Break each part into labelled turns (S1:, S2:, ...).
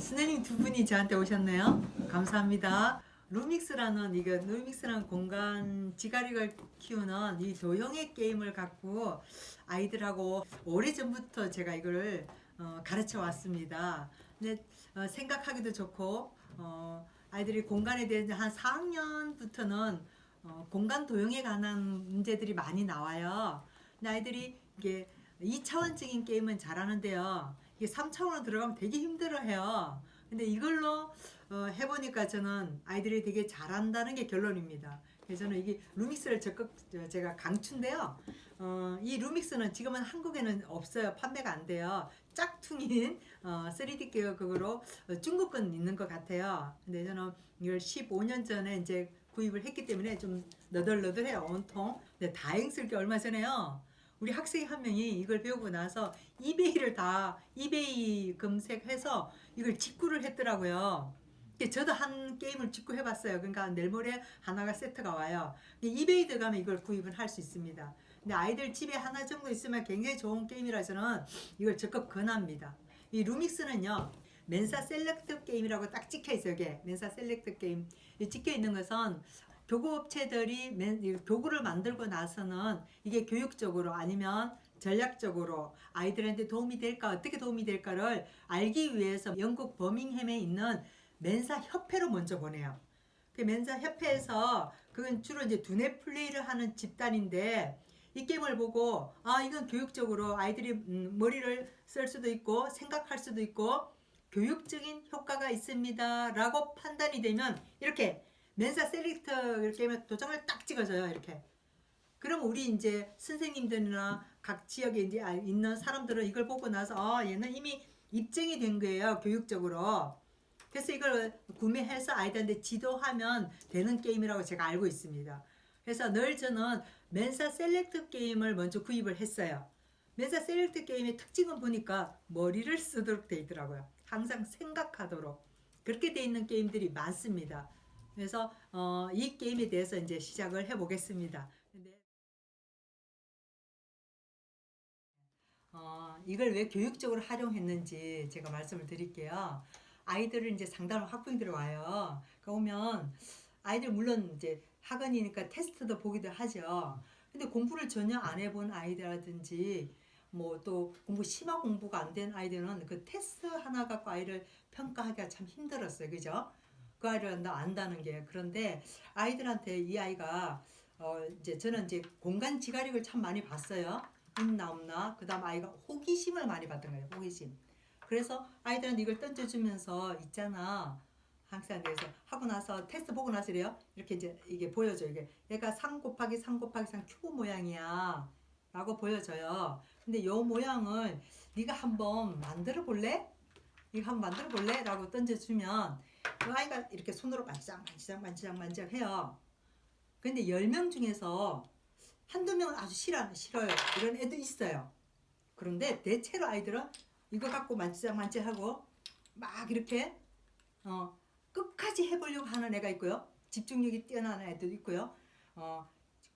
S1: 선생님 두 분이 저한테 오셨네요. 감사합니다. 루믹스라는 공간 지가릭을 키우는 이 도형의 게임을 갖고 아이들하고 오래전부터 제가 이걸 가르쳐 왔습니다. 근데 생각하기도 좋고 아이들이 공간에 대해서 한 4학년부터는 공간 도형에 관한 문제들이 많이 나와요. 근데 아이들이 이게 2차원적인 게임은 잘하는데요. 이게 3차원으로 들어가면 되게 힘들어해요. 근데 이걸로 해보니까 저는 아이들이 되게 잘한다는 게 결론입니다. 그래서 저는 이게 루믹스를 적극 제가 강추인데요. 이 루믹스는 지금은 한국에는 없어요. 판매가 안 돼요. 짝퉁인 3D 그거로 중국 건 있는 것 같아요. 근데 저는 이걸 15년 전에 이제 구입을 했기 때문에 좀 너덜너덜해요. 온통. 근데 다행스럽게 얼마 전에요. 우리 학생이 한 명이 이걸 배우고 나서 이베이 검색해서 이걸 직구를 했더라고요. 저도 한 게임을 직구 해봤어요. 그러니까 내일 모레 하나가 세트가 와요. 이베이 들어가면 이걸 구입을 할 수 있습니다. 근데 아이들 집에 하나 정도 있으면 굉장히 좋은 게임이라서는 이걸 적극 권합니다. 이 루믹스는요. 멘사 셀렉트 게임이라고 딱 찍혀 있어요. 이게 멘사 셀렉트 게임. 찍혀 있는 것은 교구업체들이 교구를 만들고 나서는 이게 교육적으로 아니면 전략적으로 아이들한테 도움이 될까 어떻게 도움이 될까를 알기 위해서 영국 버밍햄에 있는 멘사 협회로 먼저 보내요. 그 멘사 협회에서 그건 주로 이제 두뇌 플레이를 하는 집단인데 이 게임을 보고 이건 교육적으로 아이들이 머리를 쓸 수도 있고 생각할 수도 있고 교육적인 효과가 있습니다라고 판단이 되면 이렇게 멘사 셀렉터 게임에 도장을 딱 찍어줘요. 이렇게. 그럼 우리 이제 선생님들이나 각 지역에 이제 있는 사람들은 이걸 보고 나서 얘는 이미 입증이 된 거예요. 교육적으로. 그래서 이걸 구매해서 아이들한테 지도하면 되는 게임이라고 제가 알고 있습니다. 그래서 늘 저는 멘사 셀렉트 게임을 먼저 구입을 했어요. 멘사 셀렉트 게임의 특징은 보니까 머리를 쓰도록 돼 있더라고요. 항상 생각하도록. 그렇게 돼 있는 게임들이 많습니다. 그래서 이 게임에 대해서 이제 시작을 해보겠습니다. 근데 이걸 왜 교육적으로 활용했는지 제가 말씀을 드릴게요. 아이들을 이제 상담을 학부형들이 와요. 그러니까 오면 아이들 물론 이제 학원이니까 테스트도 보기도 하죠. 근데 공부를 전혀 안 해본 아이들라든지 뭐 또 심화 공부가 안 된 아이들은 그 테스트 하나 갖고 아이를 평가하기가 참 힘들었어요. 그죠? 그 아이를 안다는 게. 그런데 아이들한테 이 아이가 이제 저는 이제 공간 지가력을 참 많이 봤어요. 있나 없나. 그다음 아이가 호기심을 많이 받은 거예요. 호기심. 그래서 아이들한테 이걸 던져주면서 있잖아. 항상 그래서 하고 나서 테스트 보고 나서 이래요. 이렇게 이제 이게 보여줘요. 이게 얘가 3 곱하기 3 곱하기 3 큐브 모양이야. 라고 보여줘요. 근데 요 모양을 네가 한번 만들어 볼래? 이거 한번 만들어 볼래? 라고 던져주면 그 아이가 이렇게 손으로 만지작 해요. 근데 10명 중에서 한두 명은 아주 싫어요. 이런 애도 있어요. 그런데 대체로 아이들은 이거 갖고 만지작하고 막 이렇게 끝까지 해보려고 하는 애가 있고요. 집중력이 뛰어난 애도 있고요.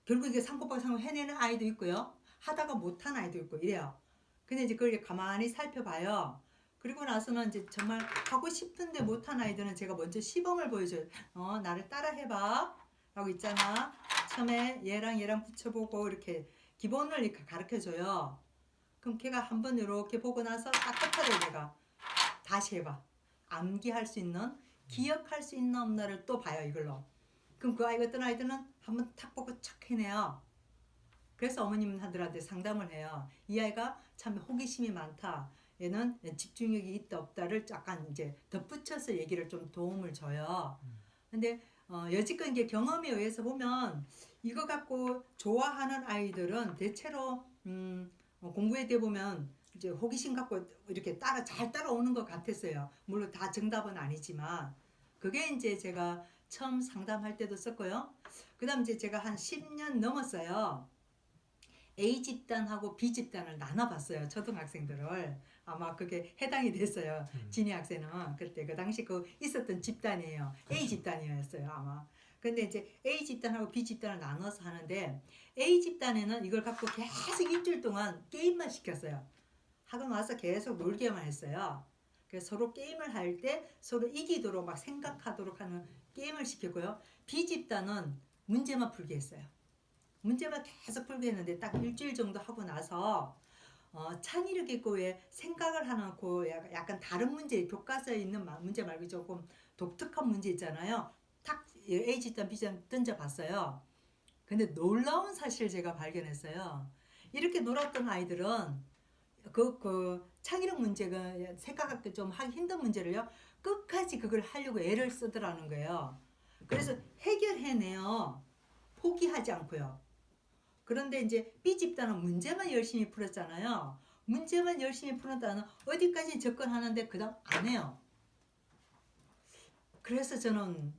S1: 결국 이게 3 곱하기 3을 해내는 아이도 있고요. 하다가 못하는 아이도 있고 이래요. 근데 이제 그걸 가만히 살펴봐요. 그리고 나서는 이제 정말 하고 싶은데 못한 아이들은 제가 먼저 시범을 보여줘요. 나를 따라 해봐. 라고 있잖아. 처음에 얘랑 붙여보고 이렇게 기본을 이렇게 가르쳐줘요. 그럼 걔가 한번 이렇게 보고 나서 따뜻하게 내가 다시 해봐. 암기할 수 있는, 기억할 수 있나 없나를 또 봐요, 이걸로. 그럼 그 아이가 어떤 아이들은 한번 탁 보고 척 해내요. 그래서 어머님들한테 상담을 해요. 이 아이가 참 호기심이 많다. 얘는 집중력이 있다 없다를 약간 이제 덧붙여서 얘기를 좀 도움을 줘요. 근데 여지껏 이게 경험에 의해서 보면 이거 갖고 좋아하는 아이들은 대체로 공부에 대해 보면 이제 호기심 갖고 이렇게 잘 따라오는 것 같았어요. 물론 다 정답은 아니지만 그게 이제 제가 처음 상담할 때도 썼고요. 그다음 이제 제가 한 10년 넘었어요. A 집단하고 B 집단을 나눠봤어요. 초등학생들을. 아마 그게 해당이 됐어요. 진희 학생은 그때 그 당시 그 있었던 집단이에요. A 집단이었어요 아마. 근데 이제 A 집단하고 B 집단을 나눠서 하는데 A 집단에는 이걸 갖고 계속 일주일 동안 게임만 시켰어요. 학원 와서 계속 놀게만 했어요. 그래서 서로 게임을 할 때 서로 이기도록 막 생각하도록 하는 게임을 시키고요. B집단은 문제만 풀게 했어요. 문제만 계속 풀게 했는데 딱 일주일 정도 하고 나서 창의력있고 생각을 하는 그 약간 다른 문제, 교과서에 있는 문제 말고 조금 독특한 문제 있잖아요. 딱 A집단, B집단 던져봤어요. 근데 놀라운 사실을 제가 발견했어요. 이렇게 놀았던 아이들은 그 창의력 문제가 생각하기 좀 하기 힘든 문제를요. 끝까지 그걸 하려고 애를 쓰더라는 거예요. 그래서 해결해내요. 포기하지 않고요. 그런데 이제 B집단은 문제만 열심히 풀었잖아요. 문제만 열심히 풀었다는 어디까지 접근하는데 그다음 안 해요. 그래서 저는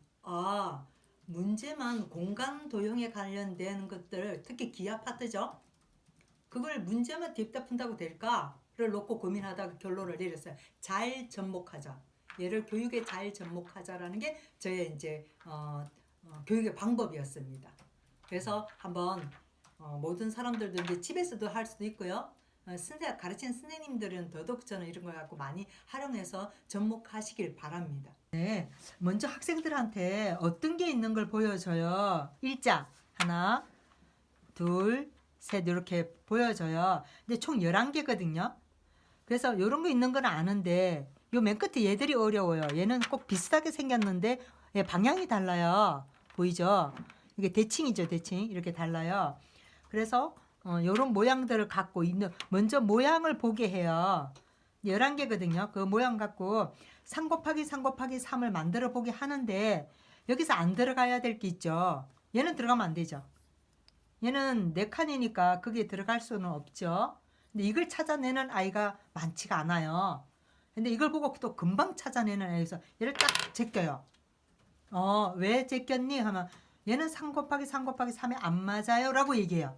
S1: 문제만 공간 도형에 관련된 것들 특히 기하 파트죠. 그걸 문제만 딥다 푼다고 될까를 놓고 고민하다가 결론을 내렸어요. 잘 접목하자. 얘를 교육에 잘 접목하자라는 게 저의 이제 교육의 방법이었습니다. 그래서 한번 모든 사람들도 이제 집에서도 할 수도 있고요. 가르치는 선생님들은 더더욱 저는 이런 걸 갖고 많이 활용해서 접목하시길 바랍니다. 네, 먼저 학생들한테 어떤 게 있는 걸 보여줘요. 일자 하나, 둘, 셋 이렇게 보여줘요. 근데 총 11개거든요. 그래서 이런 거 있는 건 아는데 요 맨 끝에 얘들이 어려워요. 얘는 꼭 비슷하게 생겼는데 방향이 달라요. 보이죠? 이게 대칭이죠, 대칭. 이렇게 달라요. 그래서 요런 모양들을 갖고 있는 먼저 모양을 보게 해요. 11개거든요. 그 모양 갖고 3 곱하기 3 곱하기 3을 만들어 보게 하는데 여기서 안 들어가야 될 게 있죠. 얘는 들어가면 안 되죠. 얘는 4칸이니까 그게 들어갈 수는 없죠. 근데 이걸 찾아내는 아이가 많지가 않아요. 근데 이걸 보고 또 금방 찾아내는 아이에서 얘를 딱 제껴요. 왜 제꼈니? 하면 얘는 3 곱하기 3 곱하기 3에 안 맞아요. 라고 얘기해요.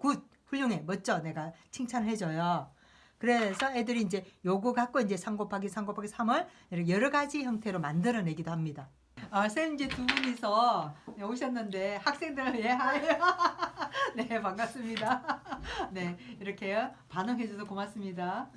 S1: 굿. 훌륭해. 멋져. 내가 칭찬을 해줘요. 그래서 애들이 이제 요거 갖고 이제 3 곱하기 3 곱하기 3을 이렇게 여러 가지 형태로 만들어내기도 합니다. 쌤 이제 두 분이서 오셨는데 학생들 하요. 네, 반갑습니다. 네, 이렇게 반응해 주셔서 고맙습니다.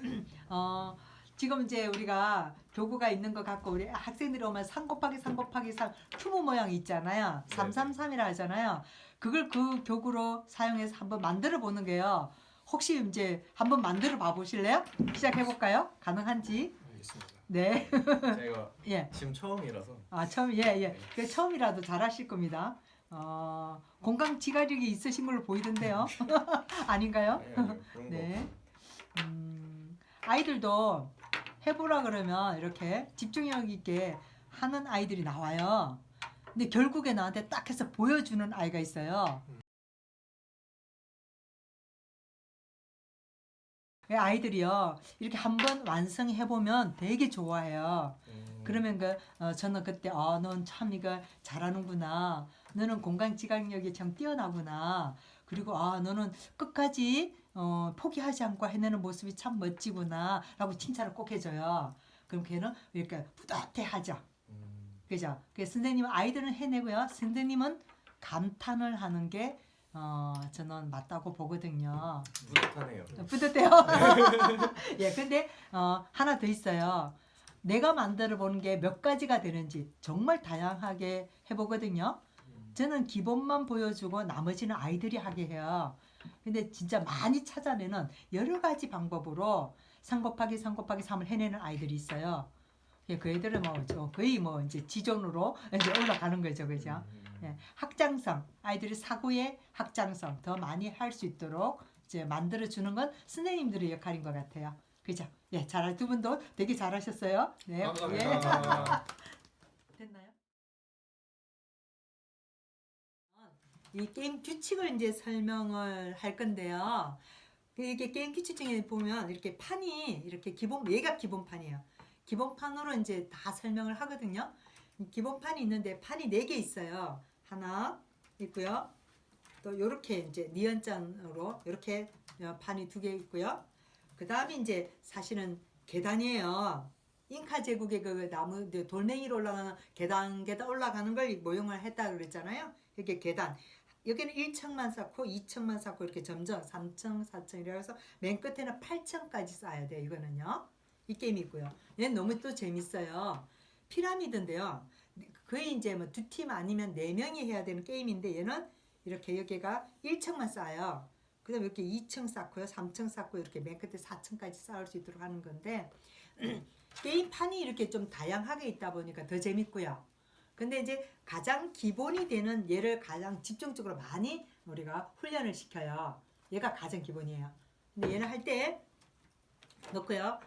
S1: 지금 이제 우리가 교구가 있는 것 같고 우리 학생들이 오면 3 곱하기 3 곱하기 3 큐브 모양이 있잖아요. 333이라 하잖아요. 그걸 그 교구로 사용해서 한번 만들어 보는 게요. 혹시 이제 한번 만들어 봐 보실래요? 시작해 볼까요? 가능한지?
S2: 알겠습니다.
S1: 네.
S2: 제가
S1: 예.
S2: 지금 처음이라서
S1: 예. 그 처음이라도 잘하실 겁니다. 건강 지가력이 있으신 걸로 보이던데요. 아닌가요?
S2: 아니요 그런 거
S1: 네. 아이들도 해보라 그러면 이렇게 집중력 있게 하는 아이들이 나와요. 근데 결국에 나한테 딱 해서 보여주는 아이가 있어요. 아이들이요 이렇게 한번 완성해 보면 되게 좋아해요. 그러면 저는 그때 넌 참 이거 잘하는구나. 너는 공간 지각력이 참 뛰어나구나. 그리고 너는 끝까지 포기하지 않고 해내는 모습이 참 멋지구나. 라고 칭찬을 꼭 해줘요. 그럼 걔는 이렇게 뿌듯해하죠. 그죠? 그래서 선생님은 아이들은 해내고요. 선생님은 감탄을 하는 게 저는 맞다고 보거든요.
S2: 뿌듯하네요.
S1: 뿌듯해요. 예, 근데 하나 더 있어요. 내가 만들어 보는 게 몇 가지가 되는지 정말 다양하게 해보거든요. 저는 기본만 보여주고 나머지는 아이들이 하게 해요. 근데 진짜 많이 찾아내는 여러 가지 방법으로 3 곱하기 3 곱하기 3을 해내는 아이들이 있어요. 예, 그 애들은 거의 이제 지존으로 이제 올라가는 거죠, 그죠? 예, 학장성, 아이들이 사고의 학장성 더 많이 할 수 있도록 이제 만들어 주는 건 선생님들의 역할인 것 같아요. 그죠? 예, 두 분도 되게 잘하셨어요. 네,
S2: 감사합니다.
S1: 됐나요? 이 게임 규칙을 이제 설명을 할 건데요. 이게 게임 규칙 중에 보면 이렇게 판이 이렇게 얘가 기본판이에요. 기본판으로 이제 다 설명을 하거든요. 기본판이 있는데 판이 4개 있어요. 하나 있고요. 또 이렇게 이제 니은장으로 이렇게 판이 2개 있고요. 그 다음에 이제 사실은 계단이에요. 잉카 제국의 그 나무 돌멩이로 올라가는 계단 올라가는 걸 모형을 했다 그랬잖아요. 이게 계단. 여기는 1층만 쌓고 2층만 쌓고 이렇게 점점 3층, 4층 이래서 맨 끝에는 8층까지 쌓아야 돼요. 이거는요. 이 게임이 있고요. 얘는 너무 또 재밌어요. 피라미드인데요. 거의 이제 뭐 두 팀 아니면 네 명이 해야 되는 게임인데 얘는 이렇게 여기가 1층만 쌓아요. 그다음에 이렇게 2층 쌓고요, 3층 쌓고 이렇게 맨 끝에 4층까지 쌓을 수 있도록 하는 건데 게임판이 이렇게 좀 다양하게 있다 보니까 더 재밌고요. 근데 이제 가장 기본이 되는 얘를 가장 집중적으로 많이 우리가 훈련을 시켜요. 얘가 가장 기본이에요. 근데 얘는 할 때 넣고요.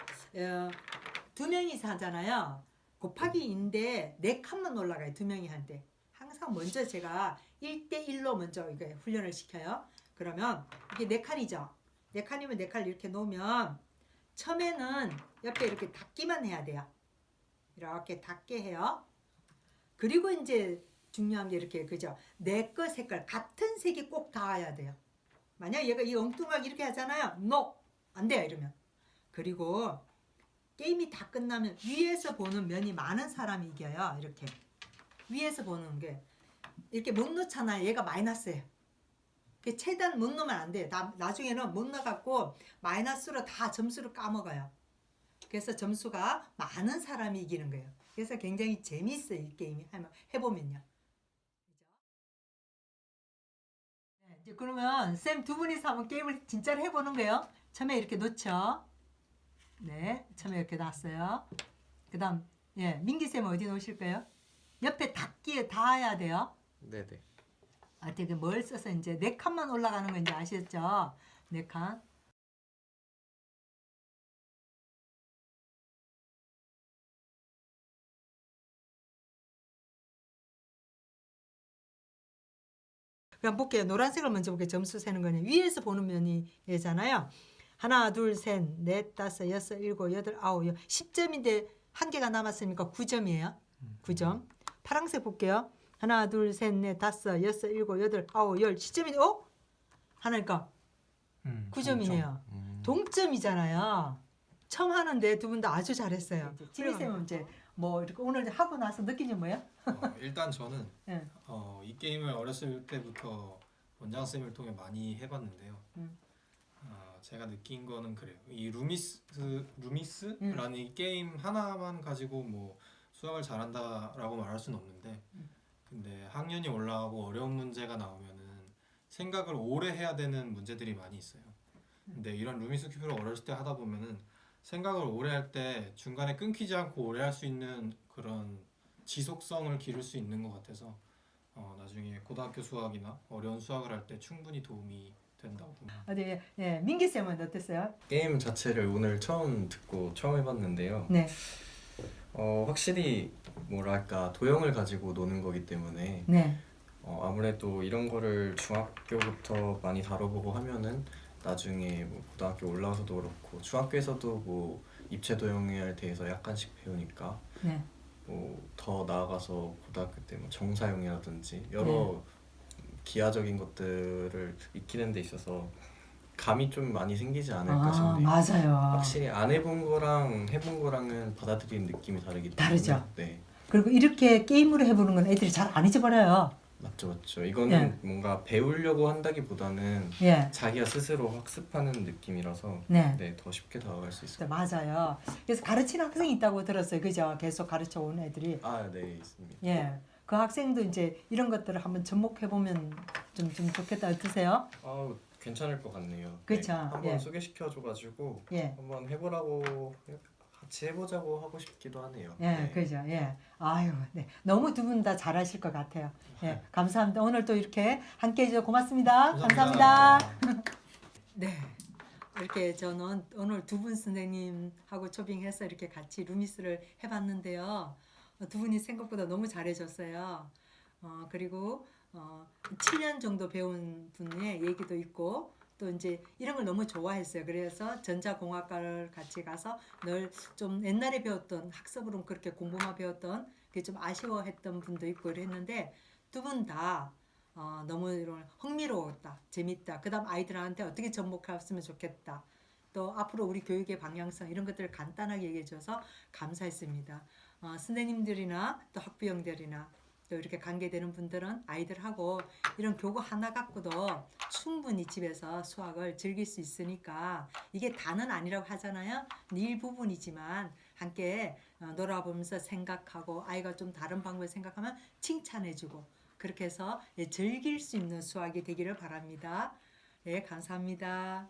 S1: 두 명이서 하잖아요. 곱하기인데 네 칸만 올라가요. 두 명이 할 때. 항상 먼저 제가 1대1로 먼저 이거 훈련을 시켜요. 그러면 이게 네 칸이죠. 네 칸이면 네 칸을 이렇게 놓으면 처음에는 옆에 이렇게 닫기만 해야 돼요. 이렇게 닫게 해요. 그리고 이제 중요한 게 이렇게 그죠? 내 거 색깔 같은 색이 꼭 닿아야 돼요. 만약 얘가 이 엉뚱하게 이렇게 하잖아요. No! 안 돼요. 이러면. 그리고 게임이 다 끝나면 위에서 보는 면이 많은 사람이 이겨요. 이렇게. 위에서 보는 게. 이렇게 못 놓잖아요. 얘가 마이너스예요. 최대한 못 넣으면 안 돼요. 나중에는 못 넣어갖고 마이너스로 다 점수를 까먹어요. 그래서 점수가 많은 사람이 이기는 거예요. 그래서 굉장히 재미있어요. 이 게임이 해보면요. 네, 이제 그러면 쌤 두 분이서 한번 게임을 진짜로 해보는 거예요. 처음에 이렇게 놓죠. 네, 처음에 이렇게 놨어요. 그 다음, 예, 민기쌤은 어디 놓으실까요? 옆에 닿아야 돼요.
S2: 네네.
S1: 되게 뭘 써서 이제 네 칸만 올라가는 거 이제 아시겠죠? 네 칸. 그럼 볼게요. 노란색을 먼저 볼게요. 점수 세는 거는 위에서 보는 면이 얘잖아요. 하나, 둘, 셋, 넷, 다섯, 여섯, 일곱, 여덟, 아홉, 10점인데 한 개가 남았으니까 9점이에요. 9점. 파란색 볼게요. 하나, 둘, 셋, 넷, 다섯, 여섯, 일곱, 여덟, 아홉, 10점인데 하나니까 9점이네요. 동점이잖아요. 처음 하는데 두 분 다 아주 잘했어요. 지미쌤은 이제 뭐 이렇게 오늘 하고 나서 느낀 게 뭐예요?
S3: 일단 저는
S1: 네.
S3: 이 게임을 어렸을 때부터 원장 쌤을 통해 많이 해봤는데요. 제가 느낀 거는 그래요. 이 루미스라는 이 게임 하나만 가지고 뭐 수학을 잘한다라고 말할 수는 없는데, 근데 학년이 올라가고 어려운 문제가 나오면은 생각을 오래 해야 되는 문제들이 많이 있어요. 근데 이런 루미스 큐브를 어렸을 때 하다 보면은 생각을 오래 할 때 중간에 끊기지 않고 오래 할 수 있는 그런 지속성을 기를 수 있는 것 같아서 나중에 고등학교 수학이나 어려운 수학을 할 때 충분히 도움이 된다고 봅니다.
S1: 어디 예, 민기 쌤은 어땠어요?
S2: 게임 자체를 오늘 처음 듣고 처음 해봤는데요.
S1: 네.
S2: 확실히 뭐랄까 도형을 가지고 노는 거기 때문에
S1: 네.
S2: 아무래도 이런 거를 중학교부터 많이 다뤄보고 하면은 나중에 뭐 고등학교 올라와서도 그렇고 중학교에서도 뭐 입체 도형에 대해서 약간씩 배우니까
S1: 네.
S2: 뭐 더 나아가서 고등학교 때 뭐 정사용이라든지 여러 기하적인 것들을 익히는 데 있어서 감이 좀 많이 생기지 않을까 싶네요.
S1: 맞아요.
S2: 확실히 안 해본 거랑 해본 거랑은 받아들이는 느낌이 다르기 때문에
S1: 다르죠.
S2: 네,
S1: 그리고 이렇게 게임으로 해보는 건 애들이 잘 안 잊어버려요.
S2: 맞죠. 이거는 뭔가 배우려고 한다기보다는
S1: 예.
S2: 자기가 스스로 학습하는 느낌이라서
S1: 네.
S2: 네, 더 쉽게 다가갈 수 있을
S1: 네,
S2: 것
S1: 맞아요. 그래서 가르치는 학생이 있다고 들었어요. 그죠? 계속 가르쳐 온 애들이.
S2: 같아요. 네, 있습니다.
S1: 예. 그 학생도 이제 이런 것들을 한번 접목해보면 좀 좋겠다. 어떠세요?
S2: 괜찮을 것 같네요.
S1: 그쵸,
S2: 네, 한번
S1: 예.
S2: 소개시켜줘가지고
S1: 예.
S2: 한번 해보라고 같이 해보자고 하고 싶기도 하네요.
S1: 예,
S2: 네.
S1: 그죠. 예. 아유, 네. 너무 두 분 다 잘하실 것 같아요. 예. 감사합니다. 오늘 또 이렇게 함께 해주셔서 고맙습니다. 감사합니다. 네. 이렇게 저는 오늘 두 분 선생님하고 초빙해서 이렇게 같이 루미스를 해봤는데요. 두 분이 생각보다 너무 잘해줬어요. 그리고 7년 정도 배운 분의 얘기도 있고 또 이제 이런 걸 너무 좋아했어요. 그래서 전자공학과를 같이 가서 늘 좀 옛날에 배웠던 학습으로 그렇게 공부만 배웠던 그게 좀 아쉬워했던 분도 있고 그랬는데 두 분 다 너무 이런 흥미로웠다, 재밌다. 그다음 아이들한테 어떻게 접목했으면 좋겠다. 또 앞으로 우리 교육의 방향성 이런 것들을 간단하게 얘기해줘서 감사했습니다. 선생님들이나 또 학부형들이나 또 이렇게 관계되는 분들은 아이들하고 이런 교구 하나 갖고도 충분히 집에서 수학을 즐길 수 있으니까 이게 다는 아니라고 하잖아요. 일부분이지만 함께 놀아보면서 생각하고 아이가 좀 다른 방법을 생각하면 칭찬해주고 그렇게 해서 즐길 수 있는 수학이 되기를 바랍니다. 예, 감사합니다.